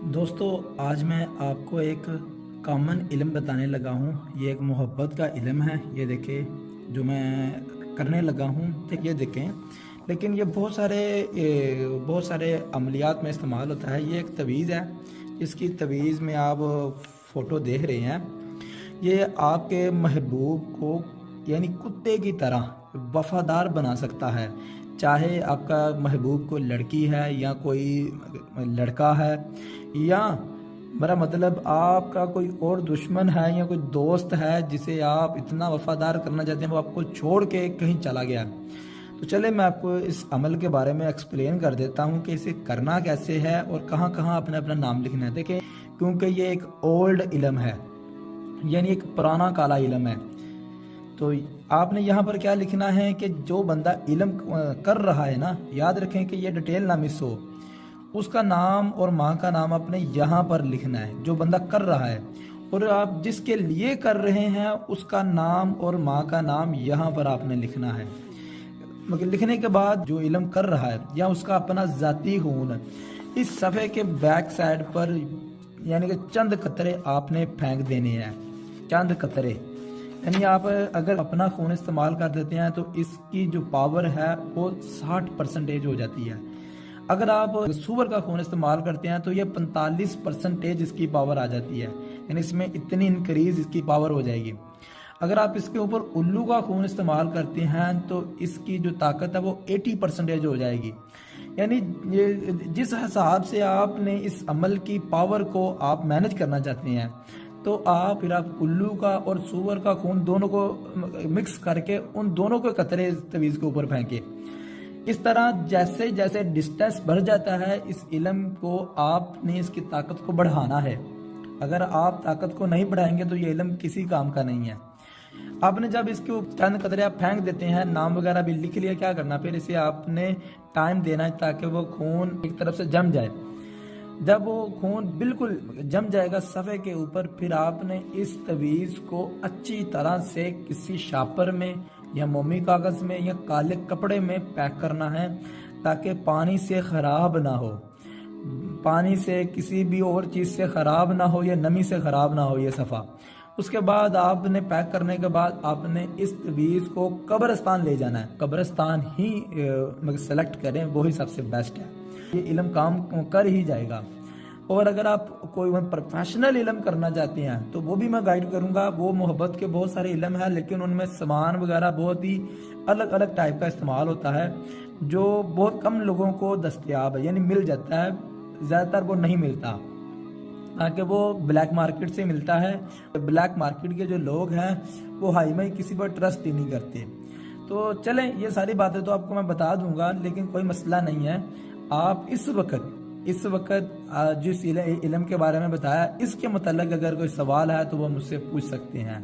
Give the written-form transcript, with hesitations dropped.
دوستو آج میں آپ کو ایک کامن علم بتانے لگا ہوں۔ یہ ایک محبت کا علم ہے۔ یہ دیکھیں جو میں کرنے لگا ہوں، یہ دیکھیں، لیکن یہ بہت سارے عملیات میں استعمال ہوتا ہے۔ یہ ایک تویز ہے، اس کی تویز میں آپ فوٹو دیکھ رہے ہیں۔ یہ آپ کے محبوب کو یعنی کتے کی طرح وفادار بنا سکتا ہے، چاہے آپ کا محبوب کوئی لڑکی ہے یا کوئی لڑکا ہے، یا میرا مطلب آپ کا کوئی اور دشمن ہے یا کوئی دوست ہے جسے آپ اتنا وفادار کرنا چاہتے ہیں، وہ آپ کو چھوڑ کے کہیں چلا گیا۔ تو چلے میں آپ کو اس عمل کے بارے میں ایکسپلین کر دیتا ہوں کہ اسے کرنا کیسے ہے اور کہاں کہاں اپنا نام لکھنا ہے۔ دیکھیں، کیونکہ یہ ایک اولڈ علم ہے، یعنی ایک پرانا کالا علم ہے، تو آپ نے یہاں پر کیا لکھنا ہے کہ جو بندہ علم کر رہا ہے نا، یاد رکھیں کہ یہ ڈیٹیل نہ مس ہو، اس کا نام اور ماں کا نام آپ نے یہاں پر لکھنا ہے جو بندہ کر رہا ہے، اور آپ جس کے لیے کر رہے ہیں اس کا نام اور ماں کا نام یہاں پر آپ نے لکھنا ہے۔ مگر لکھنے کے بعد جو علم کر رہا ہے یا اس کا اپنا ذاتی خون اس صفحے کے بیک سائڈ پر یعنی کہ چند قطرے آپ نے پھینک دینے ہیں، چند قطرے، یعنی آپ اگر اپنا خون استعمال کر دیتے ہیں تو اس کی جو پاور ہے وہ 60% ہو جاتی ہے۔ اگر آپ سور کا خون استعمال کرتے ہیں تو یہ 45% اس کی پاور آ جاتی ہے، یعنی اس میں اتنی انکریز اس کی پاور ہو جائے گی۔ اگر آپ اس کے اوپر الو کا خون استعمال کرتے ہیں تو اس کی جو طاقت ہے وہ 80% ہو جائے گی۔ یعنی جس حساب سے آپ نے اس عمل کی پاور کو آپ مینج کرنا چاہتے ہیں، تو پھر آپ الو کا اور سور کا خون دونوں کو مکس کر کے ان دونوں کو قطرے تویز کے اوپر پھینکے۔ اس طرح جیسے جیسے ڈسٹینس بڑھ جاتا ہے اس علم کو آپ نے اس کی طاقت کو بڑھانا ہے۔ اگر آپ طاقت کو نہیں بڑھائیں گے تو یہ علم کسی کام کا نہیں ہے۔ آپ نے جب اس کے چند قطرے آپ پھینک دیتے ہیں، نام وغیرہ بھی لکھ لیا، کیا کرنا پھر اسے آپ نے ٹائم دینا ہے تاکہ وہ خون ایک طرف سے جم جائے۔ جب وہ خون بالکل جم جائے گا صفحے کے اوپر، پھر آپ نے اس تویز کو اچھی طرح سے کسی شاپر میں یا مومی کاغذ میں یا کالے کپڑے میں پیک کرنا ہے تاکہ پانی سے خراب نہ ہو، پانی سے کسی بھی اور چیز سے خراب نہ ہو یا نمی سے خراب نہ ہو یہ صفحہ۔ اس کے بعد آپ نے پیک کرنے کے بعد آپ نے اس تویز کو قبرستان لے جانا ہے۔ قبرستان ہی سلیکٹ کریں، وہی سب سے بیسٹ ہے، یہ علم کام کر ہی جائے گا۔ اور اگر آپ کوئی پروفیشنل علم کرنا چاہتے ہیں تو وہ بھی میں گائیڈ کروں گا۔ وہ محبت کے بہت سارے علم ہیں، لیکن ان میں سامان وغیرہ بہت ہی الگ الگ ٹائپ کا استعمال ہوتا ہے جو بہت کم لوگوں کو دستیاب ہے، یعنی مل جاتا ہے، زیادہ تر وہ نہیں ملتا، تاکہ وہ بلیک مارکیٹ سے ملتا ہے۔ بلیک مارکیٹ کے جو لوگ ہیں وہ ہائی مائی کسی پر ٹرسٹ ہی نہیں کرتے۔ تو چلیں، یہ ساری باتیں تو آپ کو میں بتا دوں گا، لیکن کوئی مسئلہ نہیں ہے۔ آپ اس وقت جس علم کے بارے میں بتایا، اس کے متعلق اگر کوئی سوال ہے تو وہ مجھ سے پوچھ سکتے ہیں۔